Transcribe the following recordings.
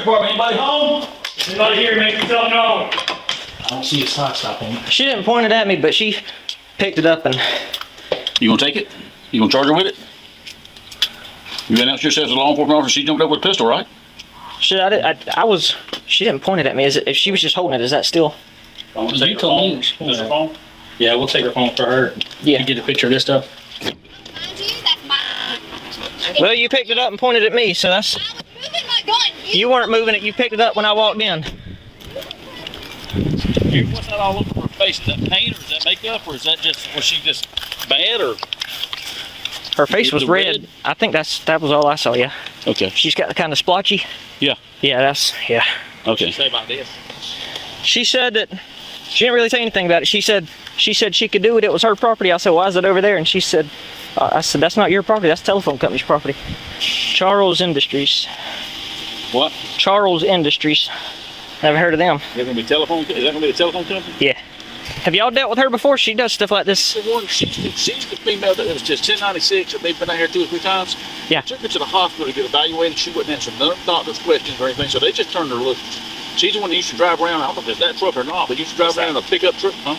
department. Anybody home? Anybody here make yourself known? I don't see his hot stopping. She didn't point it at me, but she picked it up and... You gonna take it? You gonna charge her with it? You announced yourself as a law enforcement officer. She jumped up with a pistol, right? Shit, she didn't point it at me. If she was just holding it, is that still? You told me. Is her phone? Yeah, we'll take her phone for her. Yeah. You get a picture of this stuff. Well, you picked it up and pointed at me, so that's... I was moving my gun. You weren't moving it. You picked it up when I walked in. What's that all over her face? Is that paint or is that makeup or is that just, was she just bad or? Her face was red. I think that was all I saw, yeah. Okay. She's got the kind of splotchy. Yeah. Yeah, yeah. Okay. Say about this. She said that, she didn't really say anything about it. She said she could do it. It was her property. I said, why is it over there? And she said, I said, that's not your property. That's the telephone company's property. Charles Industries. What? Charles Industries. Never heard of them. Is that gonna be telephone? Is that gonna be the telephone company? Yeah. Have y'all dealt with her before? She does stuff like this. The one, she's the female that was just 1096 that they've been out here 2 or 3 times. Yeah. Took her to the hospital to get evaluated. She wouldn't answer none of the doctor's questions or anything, so they just turned her loose. She's the one that used to drive around. I don't know if it's that truck or not, but used to drive around in a pickup truck, huh?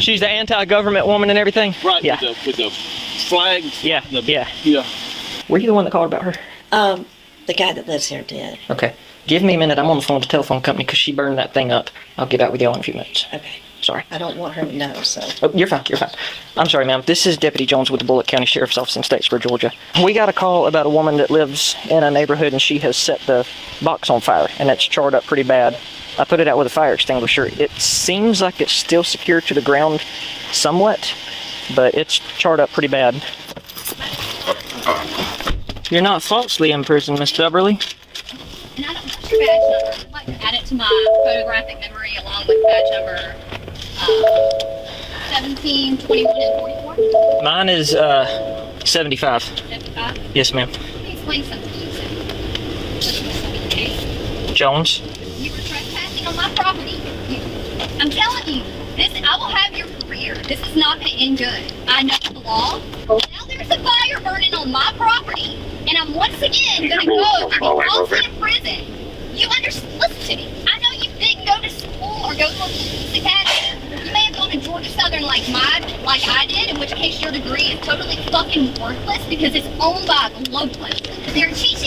She's the anti-government woman and everything? Right, Yeah. with the flag. Yeah, Yeah. Were you the one that called about her? The guy that lives here did. Okay. Give me a minute. I'm on the phone with the telephone company because she burned that thing up. I'll get out with y'all in a few minutes. Okay. Sorry. I don't want her to know, so. Oh, you're fine. You're fine. I'm sorry, ma'am. This is Deputy Jones with the Bullitt County Sheriff's Office in Statesboro, Georgia. We got a call about a woman that lives in a neighborhood and she has set the box on fire and it's charred up pretty bad. I put it out with a fire extinguisher. It seems like it's still secured to the ground somewhat, but it's charred up pretty bad. You're not falsely imprisoned, Miss Beverly. And I don't know your badge number. I'd like to add it to my photographic memory along with badge number 17, 21, and 44. Mine is 75. 75. Yes, ma'am. Let me explain something to you. Jones. You were trespassing on my property. I'm telling you, I will have your career. This is not going to end good. I know the law. Now there's a fire burning on my property, and I'm once again going to go to be falsely in prison. You understand? Listen to me. I know you didn't go to school or go to a police academy. You may have gone to Georgia Southern like I did, in which case your degree is totally fucking worthless because it's owned by the locals. They're teaching